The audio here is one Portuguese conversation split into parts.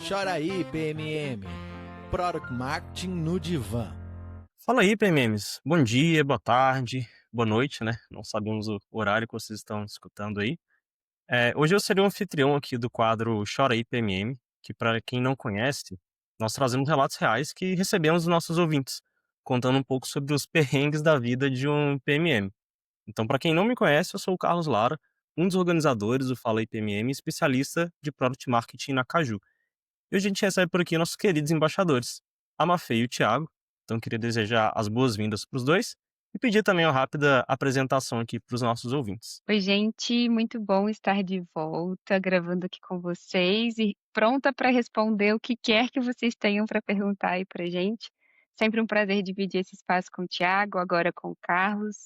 Chora aí, PMM. Product Marketing no Divã. Fala aí, PMMs. Bom dia, boa tarde, boa noite, né? Não sabemos o horário que vocês estão escutando aí. Hoje eu serei o anfitrião aqui do quadro Chora aí, PMM, que para quem não conhece, nós trazemos relatos reais que recebemos dos nossos ouvintes, contando um pouco sobre os perrengues da vida de um PMM. Então, para quem não me conhece, eu sou o Carlos Lara, um dos organizadores do Fala aí, PMM, especialista de Product Marketing na Caju. E hoje a gente recebe por aqui nossos queridos embaixadores, a Mafê e o Thiago. Então, queria desejar as boas-vindas para os dois e pedir também uma rápida apresentação aqui para os nossos ouvintes. Oi, gente, muito bom estar de volta, gravando aqui com vocês e pronta para responder o que quer que vocês tenham para perguntar aí pra gente. Sempre um prazer dividir esse espaço com o Thiago, agora com o Carlos.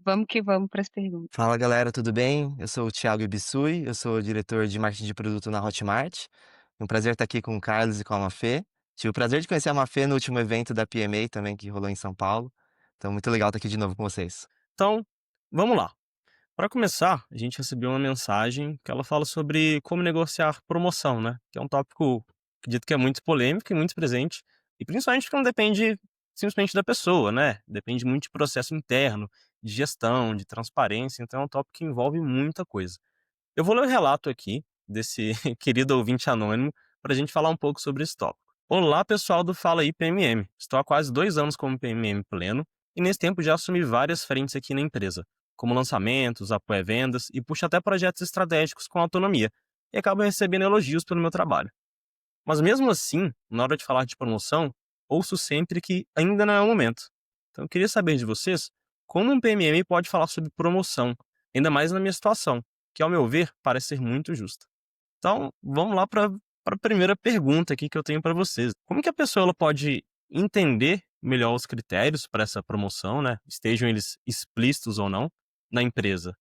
Vamos que vamos para as perguntas. Fala galera, tudo bem? Eu sou o Thiago Ibissui, eu sou o diretor de marketing de produto na Hotmart. É um prazer estar aqui com o Carlos e com a Mafê. Tive o prazer de conhecer a Mafê no último evento da PMA também, que rolou em São Paulo. Então, muito legal estar aqui de novo com vocês. Então, vamos lá. Para começar, a gente recebeu uma mensagem que ela fala sobre como negociar promoção, né? Que é um tópico que dito que é muito polêmico e muito presente, e principalmente porque não depende simplesmente da pessoa, né? Depende muito de processo interno, de gestão, de transparência, então é um tópico que envolve muita coisa. Eu vou ler o relato aqui desse querido ouvinte anônimo para a gente falar um pouco sobre esse tópico. Olá, pessoal do Fala aí PMM. Estou há quase 2 anos como PMM pleno e nesse tempo já assumi várias frentes aqui na empresa, como lançamentos, apoio a vendas e puxo até projetos estratégicos com autonomia e acabo recebendo elogios pelo meu trabalho. Mas mesmo assim, na hora de falar de promoção, ouço sempre que ainda não é o momento. Então eu queria saber de vocês como um PMM pode falar sobre promoção, ainda mais na minha situação, que ao meu ver parece ser muito justa. Então vamos lá para a primeira pergunta aqui que eu tenho para vocês. Como que a pessoa ela pode entender melhor os critérios para essa promoção, né? Estejam eles explícitos ou não, na empresa?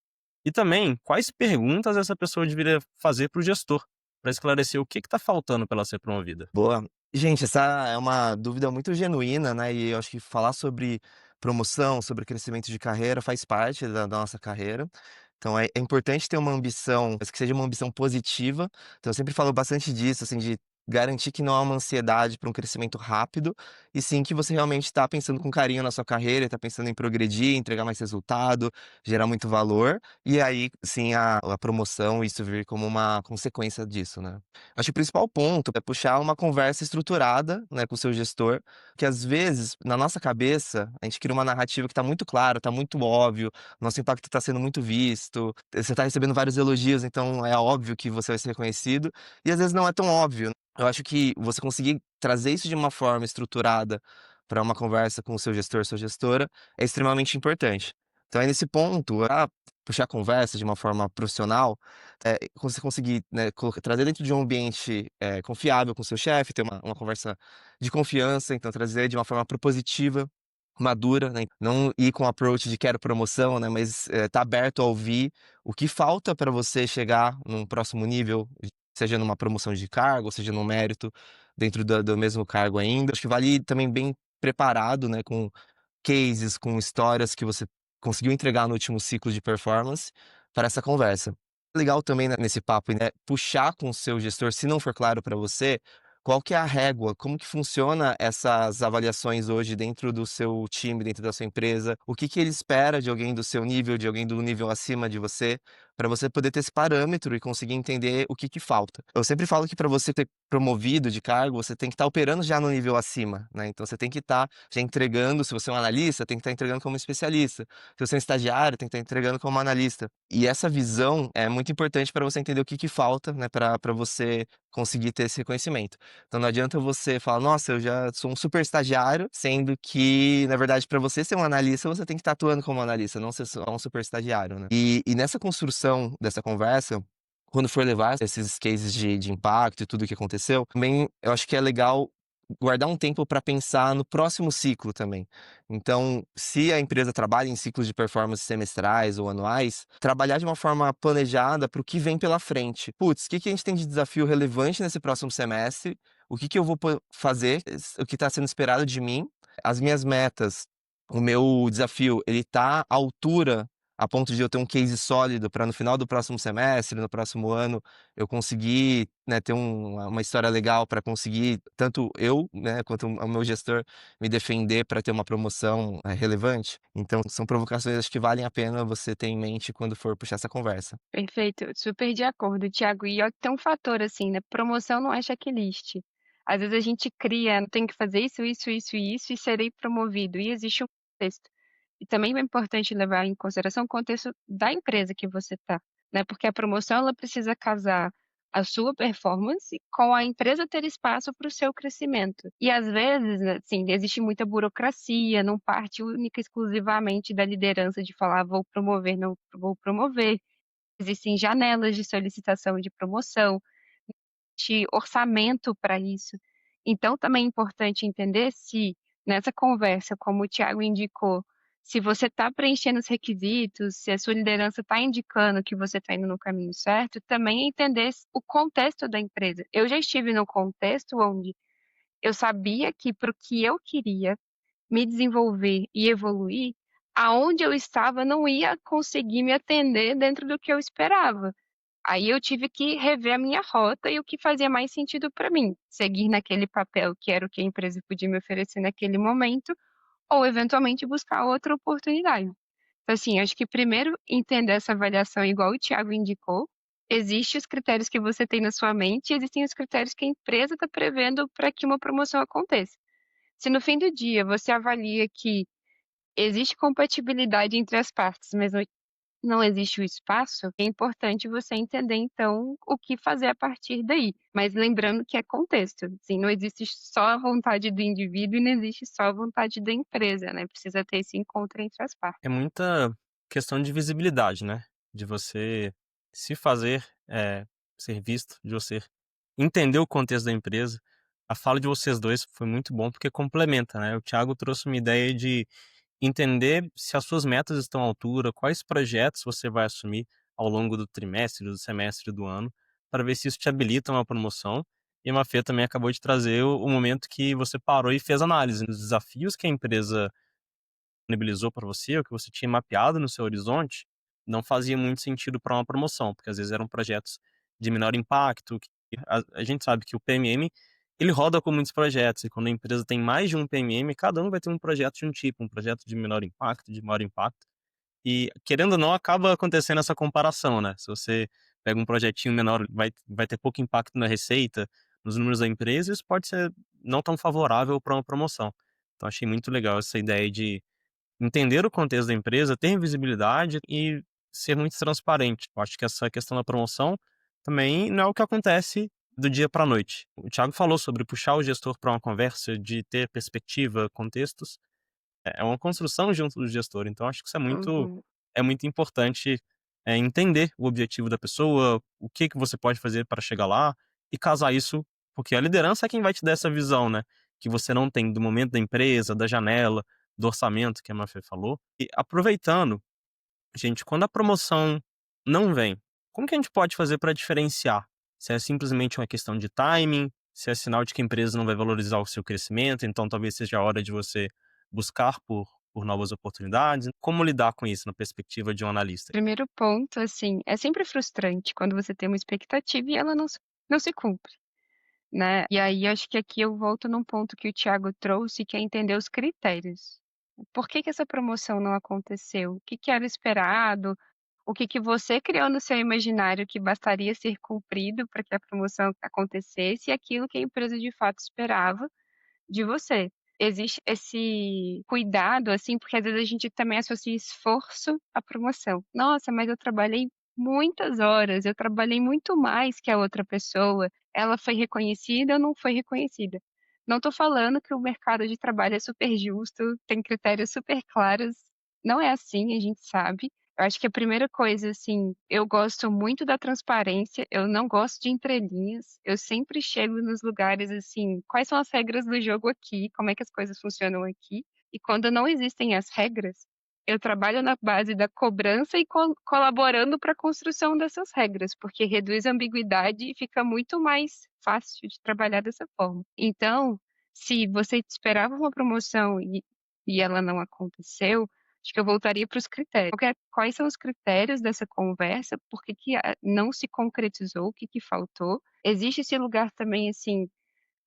E também, quais perguntas essa pessoa deveria fazer para o gestor, para esclarecer o que está faltando para ela ser promovida? Boa. Gente, essa é uma dúvida muito genuína, né? E eu acho que falar sobre promoção, sobre crescimento de carreira faz parte da nossa carreira. Então é importante ter uma ambição, mas que seja uma ambição positiva. Então eu sempre falo bastante disso, assim, de garantir que não há uma ansiedade para um crescimento rápido, e sim que você realmente está pensando com carinho na sua carreira, está pensando em progredir, entregar mais resultado, gerar muito valor, e aí sim a promoção, isso vir como uma consequência disso, né? Acho que o principal ponto é puxar uma conversa estruturada, né, com o seu gestor, que às vezes, na nossa cabeça, a gente cria uma narrativa que está muito clara, está muito óbvio, nosso impacto está sendo muito visto, você está recebendo vários elogios, então é óbvio que você vai ser reconhecido, e às vezes não é tão óbvio. Eu acho que você conseguir trazer isso de uma forma estruturada para uma conversa com o seu gestor, sua gestora, é extremamente importante. Então, aí nesse ponto, puxar a conversa de uma forma profissional, você conseguir, né, trazer dentro de um ambiente confiável com o seu chefe, ter uma conversa de confiança, então trazer de uma forma propositiva, madura, né? Não ir com o approach de quero promoção, né? Mas tá aberto a ouvir o que falta para você chegar num próximo nível, seja numa promoção de cargo, seja no mérito dentro do mesmo cargo ainda. Acho que vale ir também bem preparado, né? Com cases, com histórias que você conseguiu entregar no último ciclo de performance para essa conversa. Legal também, né, nesse papo, né, puxar com o seu gestor, se não for claro para você, qual que é a régua, como que funciona essas avaliações hoje dentro do seu time, dentro da sua empresa, o que que ele espera de alguém do seu nível, de alguém do nível acima de você, para você poder ter esse parâmetro e conseguir entender o que que falta. Eu sempre falo que para você ter promovido de cargo, você tem que estar operando já no nível acima, né? Então você tem que estar já entregando, se você é um analista, tem que estar entregando como especialista. Se você é um estagiário, tem que estar entregando como analista. E essa visão é muito importante para você entender o que que falta, né, para você conseguir ter esse reconhecimento. Então não adianta você falar, nossa, eu já sou um super estagiário, sendo que, na verdade, para você ser um analista, você tem que estar atuando como analista, não ser só um super estagiário, né? E nessa construção dessa conversa, quando for levar esses cases de impacto e tudo o que aconteceu, também eu acho que é legal guardar um tempo para pensar no próximo ciclo também. Então, se a empresa trabalha em ciclos de performance semestrais ou anuais, trabalhar de uma forma planejada para o que vem pela frente. Putz, o que que a gente tem de desafio relevante nesse próximo semestre? O que que eu vou fazer? O que está sendo esperado de mim? As minhas metas, o meu desafio, ele está à altura a ponto de eu ter um case sólido para no final do próximo semestre, no próximo ano, eu conseguir, né, ter uma história legal para conseguir tanto eu, né, quanto o meu gestor me defender para ter uma promoção, relevante. Então são provocações acho que valem a pena você ter em mente quando for puxar essa conversa. Perfeito, super de acordo, Thiago. E ó, tem um fator assim, né? Promoção não é checklist. Às vezes a gente cria, tem que fazer isso, isso, isso e isso e serei promovido. E existe um contexto. E também é importante levar em consideração o contexto da empresa que você está, né? Porque a promoção ela precisa casar a sua performance com a empresa ter espaço para o seu crescimento. E às vezes, né, assim, existe muita burocracia, não parte única e exclusivamente da liderança de falar vou promover, não vou promover. Existem janelas de solicitação de promoção, de orçamento para isso. Então, também é importante entender se, nessa conversa, como o Thiago indicou, se você está preenchendo os requisitos, se a sua liderança está indicando que você está indo no caminho certo, também é entender o contexto da empresa. Eu já estive no contexto onde eu sabia que para o que eu queria me desenvolver e evoluir, aonde eu estava não ia conseguir me atender dentro do que eu esperava. Aí eu tive que rever a minha rota e o que fazia mais sentido para mim, seguir naquele papel que era o que a empresa podia me oferecer naquele momento, ou eventualmente buscar outra oportunidade. Então, assim, acho que primeiro entender essa avaliação igual o Thiago indicou, existem os critérios que você tem na sua mente e existem os critérios que a empresa está prevendo para que uma promoção aconteça. Se no fim do dia você avalia que existe compatibilidade entre as partes, mas não existe o espaço, é importante você entender, então, o que fazer a partir daí. Mas lembrando que é contexto, assim, não existe só a vontade do indivíduo e não existe só a vontade da empresa, né? Precisa ter esse encontro entre as partes. É muita questão de visibilidade, né, de você se fazer, ser visto, de você entender o contexto da empresa. A fala de vocês 2 foi muito bom, porque complementa, né, o Thiago trouxe uma ideia de entender se as suas metas estão à altura, quais projetos você vai assumir ao longo do trimestre, do semestre, do ano, para ver se isso te habilita a uma promoção. E a Mafê também acabou de trazer o momento que você parou e fez análise dos desafios que a empresa disponibilizou para você, o que você tinha mapeado no seu horizonte, não fazia muito sentido para uma promoção, porque às vezes eram projetos de menor impacto. A gente sabe que o PMM ele roda com muitos projetos, e quando a empresa tem mais de um PMM, cada um vai ter um projeto de um tipo, um projeto de menor impacto, de maior impacto. E, querendo ou não, acaba acontecendo essa comparação, né? Se você pega um projetinho menor, vai ter pouco impacto na receita, nos números da empresa, isso pode ser não tão favorável para uma promoção. Então, achei muito legal essa ideia de entender o contexto da empresa, ter visibilidade e ser muito transparente. Eu acho que essa questão da promoção também não é o que acontece do dia para a noite. O Thiago falou sobre puxar o gestor para uma conversa, de ter perspectiva, contextos. É uma construção junto do gestor, então acho que isso Uhum. é muito importante, entender o objetivo da pessoa, o que que você pode fazer para chegar lá e casar isso, porque a liderança é quem vai te dar essa visão, né, que você não tem do momento da empresa, da janela, do orçamento que a Mafê falou. E aproveitando, gente, quando a promoção não vem, como que a gente pode fazer para diferenciar? Se é simplesmente uma questão de timing, se é sinal de que a empresa não vai valorizar o seu crescimento, então talvez seja a hora de você buscar por novas oportunidades. Como lidar com isso na perspectiva de um analista? Primeiro ponto, assim, é sempre frustrante quando você tem uma expectativa e ela não se cumpre, né? E aí acho que aqui eu volto num ponto que o Thiago trouxe, que é entender os critérios. Por que que essa promoção não aconteceu? O que que era esperado? O que que você criou no seu imaginário que bastaria ser cumprido para que a promoção acontecesse e aquilo que a empresa de fato esperava de você. Existe esse cuidado, assim, porque às vezes a gente também associa esforço à promoção. Nossa, mas eu trabalhei muitas horas, eu trabalhei muito mais que a outra pessoa. Ela foi reconhecida ou não foi reconhecida? Não estou falando que o mercado de trabalho é super justo, tem critérios super claros. Não é assim, a gente sabe. Eu acho que a primeira coisa, assim, eu gosto muito da transparência, eu não gosto de entrelinhas. Eu sempre chego nos lugares assim, quais são as regras do jogo aqui, como é que as coisas funcionam aqui. E quando não existem as regras, eu trabalho na base da cobrança e colaborando para a construção dessas regras, porque reduz a ambiguidade e fica muito mais fácil de trabalhar dessa forma. Então, se você esperava uma promoção e ela não aconteceu, Acho que eu voltaria para os critérios. Quais são os critérios dessa conversa? Por que que não se concretizou? O que que faltou? Existe esse lugar também, assim,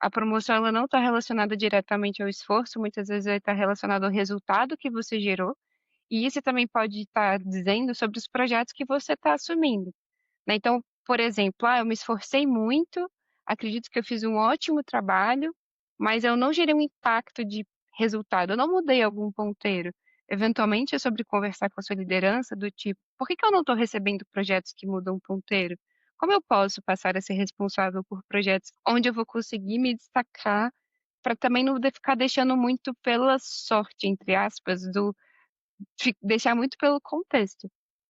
a promoção ela não está relacionada diretamente ao esforço, muitas vezes ela está relacionada ao resultado que você gerou, e isso também pode estar dizendo sobre os projetos que você está assumindo, né. Então, por exemplo, eu me esforcei muito, acredito que eu fiz um ótimo trabalho, mas eu não gerei um impacto de resultado, eu não mudei algum ponteiro. Eventualmente é sobre conversar com a sua liderança do tipo: "Por que que eu não estou recebendo projetos que mudam ponteiro? Como eu posso passar a ser responsável por projetos onde eu vou conseguir me destacar, para também não ficar deixando muito pela sorte", entre aspas, do deixar muito pelo contexto.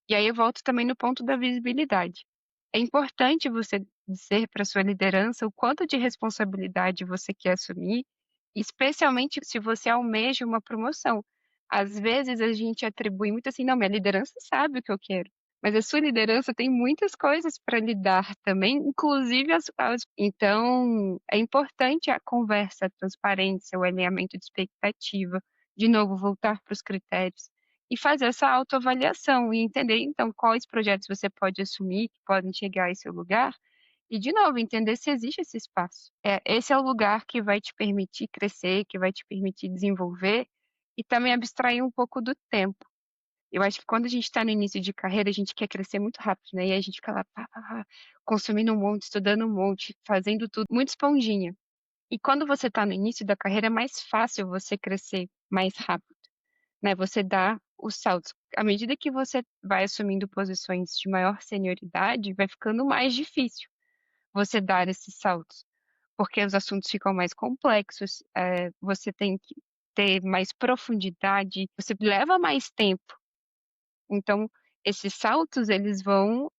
E aí eu volto também no ponto da visibilidade. É importante você dizer para sua liderança o quanto de responsabilidade você quer assumir, especialmente se você almeja uma promoção. Às vezes a gente atribui muito assim: "Não, minha liderança sabe o que eu quero", mas a sua liderança tem muitas coisas para lidar também, inclusive as então, é importante a conversa, a transparência, o alinhamento de expectativa, de novo voltar para os critérios. E fazer essa autoavaliação e entender, então, quais projetos você pode assumir, que podem chegar a esse lugar, e de novo, entender se existe esse espaço. Esse é o lugar que vai te permitir crescer, que vai te permitir desenvolver, e também abstrair um pouco do tempo. Eu acho que quando a gente está no início de carreira, a gente quer crescer muito rápido, né, e aí a gente fica lá, pá, pá, pá, consumindo um monte, estudando um monte, fazendo tudo, muito esponjinha. E quando você está no início da carreira, é mais fácil você crescer mais rápido, né, você dá os saltos. À medida que você vai assumindo posições de maior senioridade, vai ficando mais difícil você dar esses saltos, porque os assuntos ficam mais complexos, você tem que ter mais profundidade, você leva mais tempo. Então, esses saltos eles vão,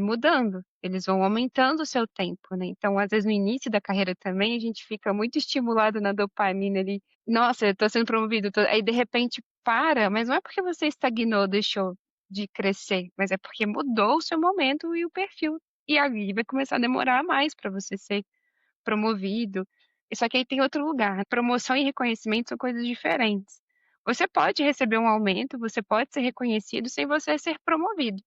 mudando, eles vão aumentando o seu tempo, né. Então, às vezes, no início da carreira também, a gente fica muito estimulado na dopamina ali: "Nossa, eu tô sendo promovido, tô", aí de repente para, mas não é porque você estagnou, deixou de crescer, mas é porque mudou o seu momento e o perfil. E aí vai começar a demorar mais para você ser promovido. E só que aí tem outro lugar, né? Promoção e reconhecimento são coisas diferentes. Você pode receber um aumento, você pode ser reconhecido sem você ser promovido.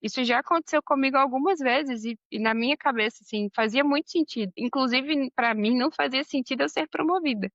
Isso já aconteceu comigo algumas vezes e na minha cabeça, assim, fazia muito sentido. Inclusive, para mim, não fazia sentido eu ser promovida.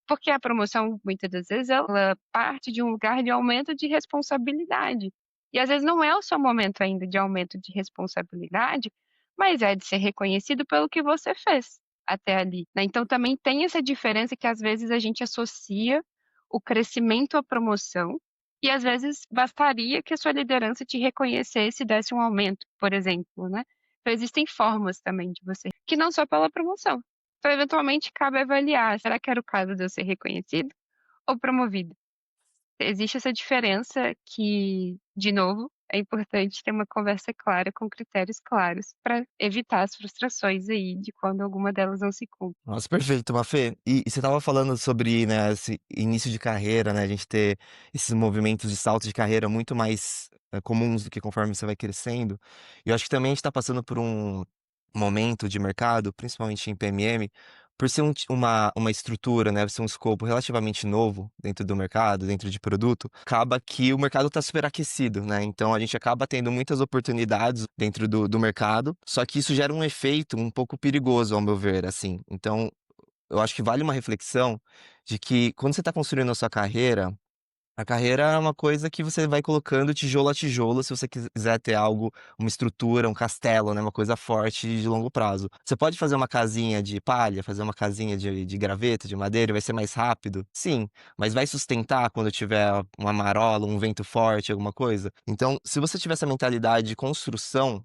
Porque a promoção, muitas das vezes, ela parte de um lugar de aumento de responsabilidade. E às vezes não é o seu momento ainda de aumento de responsabilidade, mas é de ser reconhecido pelo que você fez até ali, né. Então também tem essa diferença que às vezes a gente associa o crescimento à promoção, e às vezes bastaria que a sua liderança te reconhecesse e desse um aumento, por exemplo, né. Então existem formas também de você que não só pela promoção. Então, eventualmente, cabe avaliar: será que era o caso de eu ser reconhecido ou promovido? Existe essa diferença que, de novo, é importante ter uma conversa clara, com critérios claros, para evitar as frustrações aí de quando alguma delas não se cumpre. Nossa, perfeito, Mafê. E você estava falando sobre, né, esse início de carreira, né, a gente ter esses movimentos de salto de carreira muito mais, comuns do que conforme você vai crescendo. E eu acho que também a gente está passando por um momento de mercado, principalmente em PMM, por ser uma estrutura, né, ser um escopo relativamente novo dentro do mercado, dentro de produto, acaba que o mercado está superaquecido, né, então a gente acaba tendo muitas oportunidades dentro do mercado, só que isso gera um efeito um pouco perigoso, ao meu ver, assim. Então, eu acho que vale uma reflexão de que quando você está construindo a sua carreira, a carreira é uma coisa que você vai colocando tijolo a tijolo, se você quiser ter algo, uma estrutura, um castelo, né, uma coisa forte de longo prazo. Você pode fazer uma casinha de palha, fazer uma casinha de graveto, de madeira, vai ser mais rápido? Sim, mas vai sustentar quando tiver uma marola, um vento forte, alguma coisa? Então, se você tiver essa mentalidade de construção,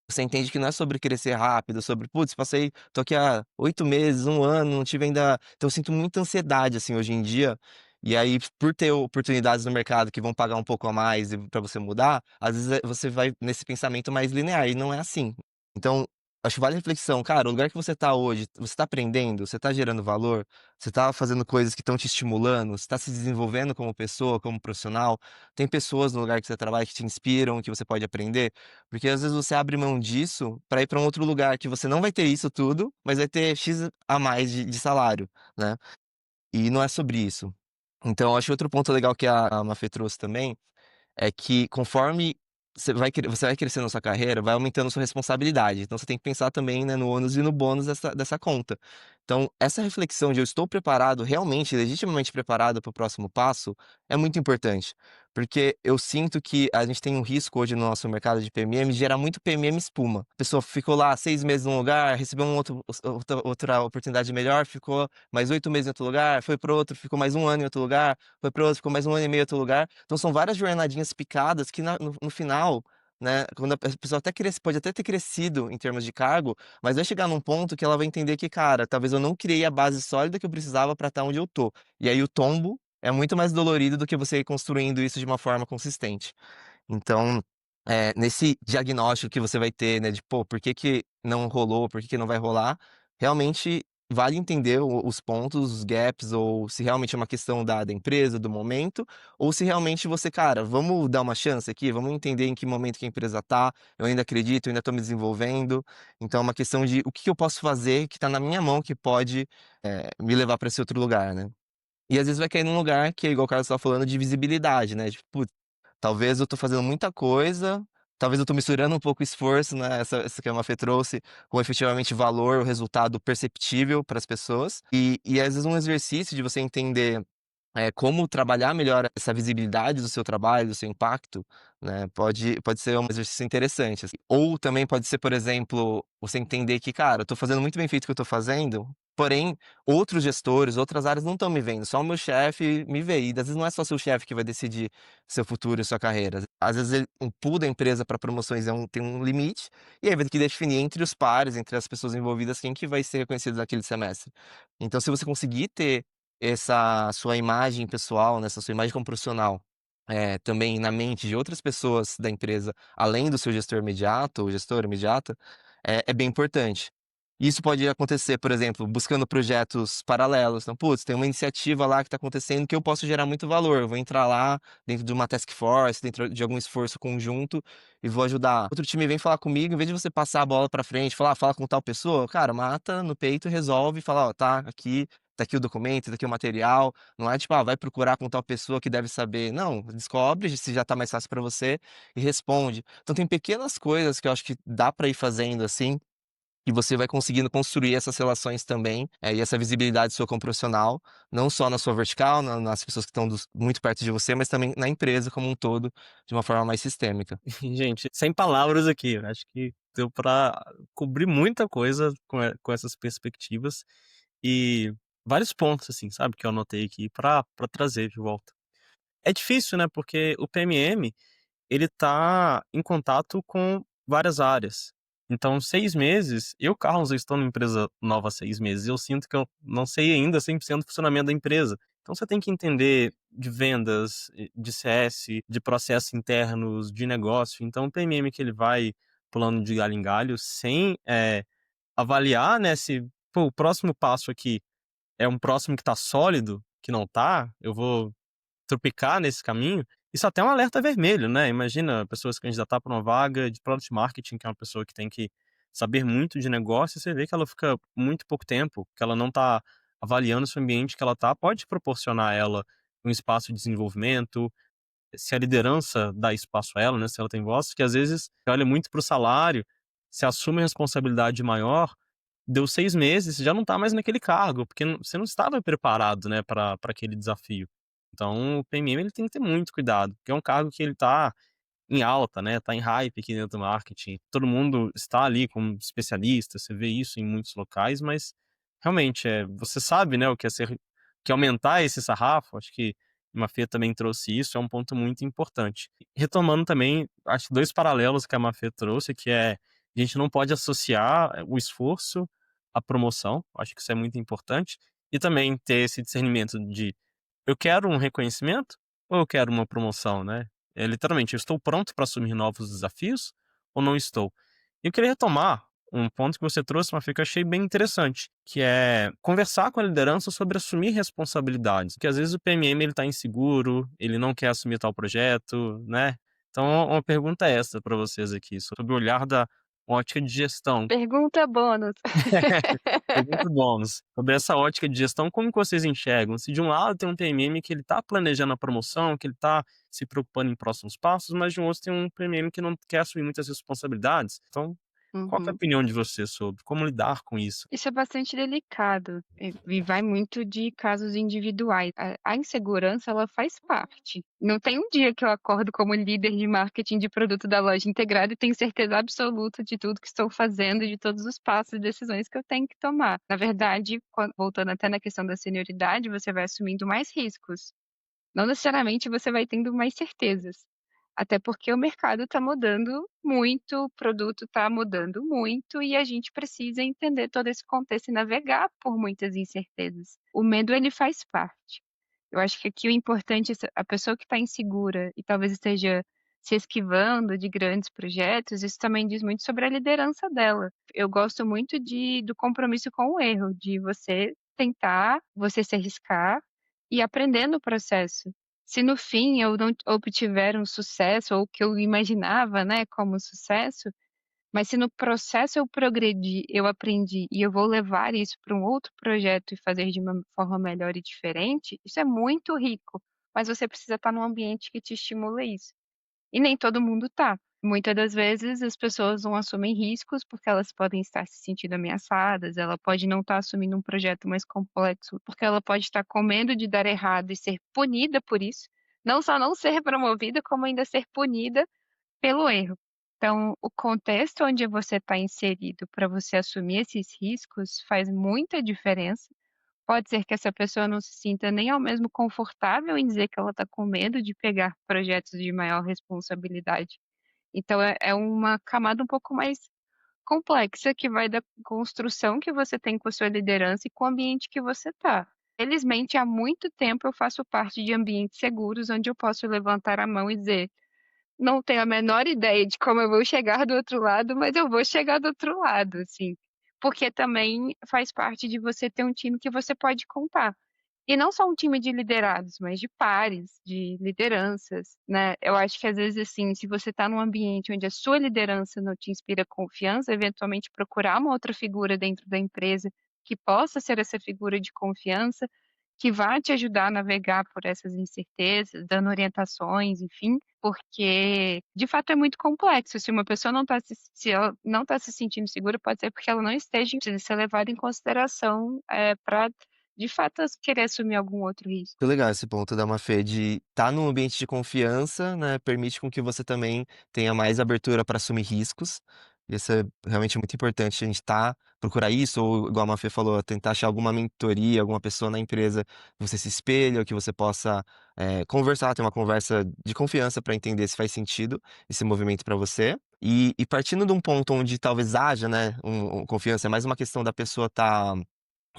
você entende que não é sobre crescer rápido, sobre: "Putz, passei tô aqui há 8 meses, 1 ano, não tive ainda", então eu sinto muita ansiedade, assim, hoje em dia, e aí por ter oportunidades no mercado que vão pagar um pouco a mais e pra você mudar, às vezes, você vai nesse pensamento mais linear e não é assim. Então, acho que vale a reflexão, cara, o lugar que você tá hoje, você tá aprendendo, você tá gerando valor, você tá fazendo coisas que estão te estimulando, você tá se desenvolvendo como pessoa, como profissional, tem pessoas no lugar que você trabalha que te inspiram, que você pode aprender? Porque às vezes você abre mão disso para ir para um outro lugar que você não vai ter isso tudo, mas vai ter X a mais de salário, né. E não é sobre isso. Então, eu acho outro ponto legal que a Mafê trouxe também, é que conforme você vai crescendo na sua carreira, vai aumentando sua responsabilidade. Então você tem que pensar também, né, no ônus e no bônus dessa conta. Então, essa reflexão de eu estou preparado, realmente, legitimamente preparado para o próximo passo, é muito importante. Porque eu sinto que a gente tem um risco hoje no nosso mercado de PMM de gerar muito PMM espuma. A pessoa ficou lá 6 meses num lugar, recebeu outra oportunidade melhor, ficou mais 8 meses em outro lugar, foi para outro, ficou mais um ano em outro lugar, foi para outro, ficou mais um ano e meio em outro lugar. Então são várias jornadinhas picadas que no final, né, quando a pessoa até pode até ter crescido em termos de cargo, mas vai chegar num ponto que ela vai entender que, cara, talvez eu não criei a base sólida que eu precisava para estar onde eu tô. E aí o tombo é muito mais dolorido do que você ir construindo isso de uma forma consistente. Então, nesse diagnóstico que você vai ter, né, de pô, por que que não rolou, por que que não vai rolar, realmente vale entender os pontos, os gaps, ou se realmente é uma questão da empresa, do momento, ou se realmente você, cara, vamos dar uma chance aqui, vamos entender em que momento que a empresa tá, eu ainda acredito, eu ainda tô me desenvolvendo. Então é uma questão de o que que eu posso fazer que tá na minha mão que pode, me levar para esse outro lugar, né. E às vezes vai cair num lugar que é igual o Carlos estava falando de visibilidade, né, tipo, putz, talvez eu tô fazendo muita coisa, talvez eu tô misturando um pouco o esforço, né, essa que a Mafê trouxe, com efetivamente valor, o resultado perceptível para as pessoas. E às vezes um exercício de você entender como trabalhar melhor essa visibilidade do seu trabalho, do seu impacto, né, pode ser um exercício interessante, assim. Ou também pode ser, por exemplo, você entender que, cara, eu tô fazendo muito bem feito o que eu tô fazendo, porém, outros gestores, outras áreas não estão me vendo, só o meu chefe me vê. E às vezes não é só seu chefe que vai decidir seu futuro e sua carreira. Às vezes um pool da empresa para promoções tem um limite, e aí vai ter que definir entre os pares, entre as pessoas envolvidas, quem que vai ser reconhecido naquele semestre. Então, se você conseguir ter essa sua imagem pessoal, né, essa sua imagem como profissional, também na mente de outras pessoas da empresa, além do seu gestor imediato ou gestora imediata, é bem importante. Isso pode acontecer, por exemplo, buscando projetos paralelos. Então, putz, tem uma iniciativa lá que está acontecendo que eu posso gerar muito valor. Eu vou entrar lá dentro de uma task force, dentro de algum esforço conjunto e vou ajudar. Outro time vem falar comigo, em vez de você passar a bola para frente, falar, fala com tal pessoa, cara, mata no peito, resolve, fala, ó, tá aqui o documento, tá aqui o material. Não é tipo, vai procurar com tal pessoa que deve saber. Não, descobre se já tá mais fácil para você e responde. Então tem pequenas coisas que eu acho que dá para ir fazendo assim, e você vai conseguindo construir essas relações também, e essa visibilidade sua como profissional, não só na sua vertical, nas pessoas que estão muito perto de você, mas também na empresa como um todo, de uma forma mais sistêmica. Gente, sem palavras aqui, eu acho que deu pra cobrir muita coisa com essas perspectivas e vários pontos, assim, sabe, que eu anotei aqui pra trazer de volta. É difícil, né, porque o PMM, ele tá em contato com várias áreas. Então 6 meses Carlos, eu estou numa empresa nova há 6 meses, e eu sinto que eu não sei ainda 100% do funcionamento da empresa. Então você tem que entender de vendas, de CS, de processos internos, de negócio. Então o PMM que ele vai pulando de galho em galho sem, avaliar, né, se, pô, o próximo passo aqui é um próximo que tá sólido, que não tá, eu vou tropicar nesse caminho, isso até é um alerta vermelho, né? Imagina a pessoa se candidatar para uma vaga de Product Marketing, que é uma pessoa que tem que saber muito de negócio, e você vê que ela fica muito pouco tempo, que ela não está avaliando se o ambiente que ela está pode proporcionar a ela um espaço de desenvolvimento, se a liderança dá espaço a ela, né? Se ela tem voz, que às vezes você olha muito para o salário, se assume responsabilidade maior, deu 6 meses, você já não tá mais naquele cargo, porque você não estava preparado, né, para aquele desafio. Então o PMM ele tem que ter muito cuidado, porque é um cargo que ele tá em alta, né, tá em hype aqui dentro do marketing, todo mundo está ali como especialista, você vê isso em muitos locais, mas realmente, você sabe, né, o que é ser que aumentar esse sarrafo, acho que Mafê também trouxe isso, é um ponto muito importante. Retomando também, acho 2 paralelos que a Mafê trouxe, que é, a gente não pode associar o esforço à promoção, acho que isso é muito importante, e também ter esse discernimento de: "Eu quero um reconhecimento ou eu quero uma promoção?", né. Literalmente, eu estou pronto para assumir novos desafios ou não estou? E eu queria retomar um ponto que você trouxe, mas que eu achei bem interessante, que é conversar com a liderança sobre assumir responsabilidades, porque às vezes o PMM ele tá inseguro, ele não quer assumir tal projeto, né. Então uma pergunta é essa para vocês aqui, sobre o olhar da uma ótica de gestão. Pergunta bônus. Pergunta bônus. Sobre essa ótica de gestão, como que vocês enxergam? Se de um lado tem um PMM que ele tá planejando a promoção, que ele tá se preocupando em próximos passos, mas de um outro tem um PMM que não quer assumir muitas responsabilidades. Então, qual que é a Uhum. opinião de vocês sobre como lidar com isso? Isso é bastante delicado e vai muito de casos individuais. A insegurança, ela faz parte. Não tem um dia que eu acordo como líder de marketing de produto da loja integrada e tenho certeza absoluta de tudo que estou fazendo e de todos os passos e decisões que eu tenho que tomar. Na verdade, voltando até na questão da senioridade, você vai assumindo mais riscos. Não necessariamente você vai tendo mais certezas, até porque o mercado está mudando muito, o produto está mudando muito e a gente precisa entender todo esse contexto e navegar por muitas incertezas. O medo, ele faz parte. Eu acho que aqui o importante é a pessoa que está insegura e talvez esteja se esquivando de grandes projetos, isso também diz muito sobre a liderança dela. Eu gosto muito do compromisso com o erro, de você tentar, você se arriscar e aprender no processo. Se no fim eu não obtiver um sucesso ou o que eu imaginava, né, como sucesso, mas se no processo eu progredi, eu aprendi e eu vou levar isso para um outro projeto e fazer de uma forma melhor e diferente, isso é muito rico, mas você precisa estar num ambiente que te estimula isso. E nem todo mundo tá. Muitas das vezes as pessoas não assumem riscos porque elas podem estar se sentindo ameaçadas, ela pode não estar assumindo um projeto mais complexo, porque ela pode estar com medo de dar errado e ser punida por isso. Não só não ser promovida, como ainda ser punida pelo erro. Então, o contexto onde você está inserido para você assumir esses riscos faz muita diferença. Pode ser que essa pessoa não se sinta nem ao mesmo confortável em dizer que ela está com medo de pegar projetos de maior responsabilidade. Então é uma camada um pouco mais complexa que vai da construção que você tem com a sua liderança e com o ambiente que você está. Felizmente, há muito tempo eu faço parte de ambientes seguros onde eu posso levantar a mão e dizer: "Não tenho a menor ideia de como eu vou chegar do outro lado, mas eu vou chegar do outro lado", assim. Porque também faz parte de você ter um time que você pode contar. E não só um time de liderados, mas de pares, de lideranças, né. Eu acho que às vezes, assim, se você está num ambiente onde a sua liderança não te inspira confiança, eventualmente procurar uma outra figura dentro da empresa que possa ser essa figura de confiança, que vá te ajudar a navegar por essas incertezas, dando orientações, enfim, porque de fato é muito complexo. Se uma pessoa não está se ela não está se sentindo segura, pode ser porque ela não esteja precisa ser levada em consideração, pra de fato querer assumir algum outro risco. Muito legal esse ponto da Mafê de estar num ambiente de confiança, né, permite com que você também tenha mais abertura para assumir riscos. Isso é realmente muito importante, a gente procurar isso, ou igual a Mafê falou, tentar achar alguma mentoria, alguma pessoa na empresa que você se espelha, ou que você possa, conversar, ter uma conversa de confiança para entender se faz sentido esse movimento para você. E partindo de um ponto onde talvez haja, né, confiança, é mais uma questão da pessoa estar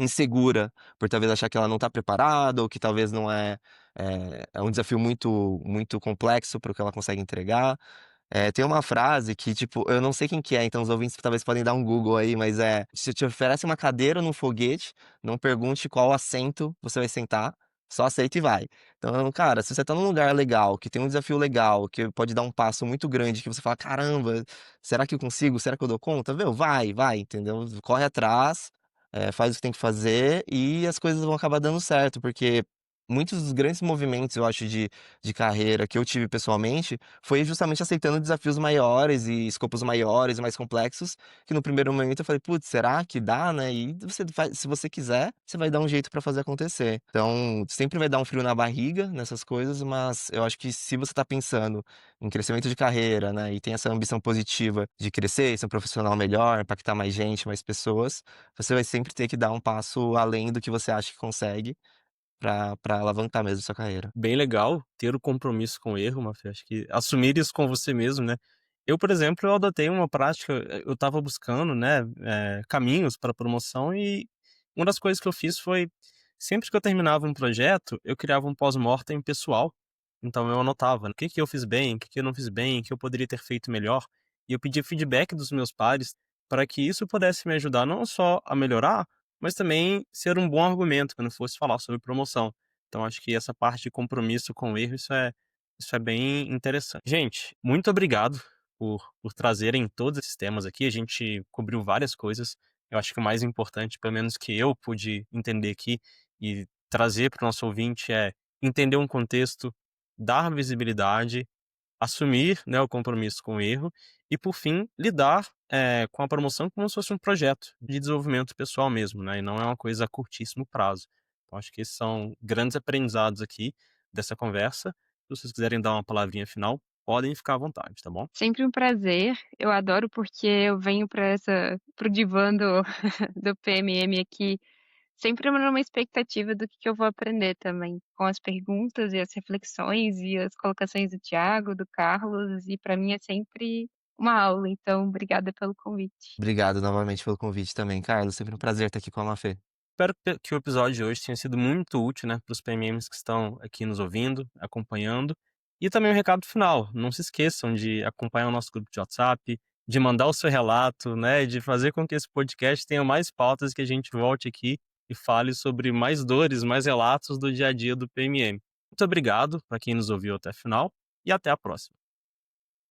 insegura, por talvez achar que ela não está preparada ou que talvez não é um desafio muito complexo para o que ela consegue entregar. Tem uma frase que, tipo, eu não sei quem que é, então os ouvintes talvez podem dar um Google aí, mas "Se te oferece uma cadeira num foguete, não pergunte qual assento você vai sentar, só aceita e vai". Então, cara, se você tá num lugar legal, que tem um desafio legal, que pode dar um passo muito grande, que você fala: "Caramba, será que eu consigo? Será que eu dou conta?", meu, vai, entendeu? Corre atrás, faz o que tem que fazer e as coisas vão acabar dando certo, porque muitos dos grandes movimentos, eu acho, de carreira que eu tive pessoalmente, foi justamente aceitando desafios maiores e escopos maiores e mais complexos, que no primeiro momento eu falei: "Putz, será que dá, né?" E você faz se você quiser, você vai dar um jeito pra fazer acontecer. Então, sempre vai dar um frio na barriga nessas coisas, mas eu acho que se você tá pensando em crescimento de carreira, né, e tem essa ambição positiva de crescer, ser um profissional melhor, impactar mais gente, mais pessoas, você vai sempre ter que dar um passo além do que você acha que consegue, pra alavancar mesmo sua carreira. Bem legal ter o compromisso com o erro, Mafê, acho que assumir isso com você mesmo, né. Eu, por exemplo, eu adotei uma prática, eu estava buscando, né, caminhos para promoção e uma das coisas que eu fiz foi, sempre que eu terminava um projeto, eu criava um pós-mortem pessoal. Então eu anotava, né, o que que eu fiz bem, o que que eu não fiz bem, o que eu poderia ter feito melhor, e eu pedia feedback dos meus pares, para que isso pudesse me ajudar não só a melhorar, mas também ser um bom argumento quando eu fosse falar sobre promoção. Então acho que essa parte de compromisso com o erro, isso é bem interessante. Gente, muito obrigado por trazerem todos esses temas aqui. A gente cobriu várias coisas. Eu acho que o mais importante, pelo menos que eu pude entender aqui e trazer para o nosso ouvinte, é entender um contexto, dar visibilidade, assumir, né, o compromisso com o erro e, por fim, lidar, com a promoção como se fosse um projeto de desenvolvimento pessoal mesmo, né, e não é uma coisa a curtíssimo prazo. Então acho que esses são grandes aprendizados aqui dessa conversa. Se vocês quiserem dar uma palavrinha final, podem ficar à vontade, tá bom? Sempre um prazer. Eu adoro porque eu venho para o divã do do PMM aqui, sempre numa expectativa do que eu vou aprender também, com as perguntas e as reflexões e as colocações do Tiago, do Carlos, e para mim é sempre uma aula, então obrigada pelo convite. Obrigado novamente pelo convite também, Carlos. Sempre um prazer estar aqui com a Mafê. Espero que o episódio de hoje tenha sido muito útil, né, para os PMMs que estão aqui nos ouvindo, acompanhando. E também um recado final, não se esqueçam de acompanhar o nosso grupo de WhatsApp, de mandar o seu relato, né, de fazer com que esse podcast tenha mais pautas, que a gente volte aqui e fale sobre mais dores, mais relatos do dia a dia do PMM. Muito obrigado para quem nos ouviu até o final e até a próxima.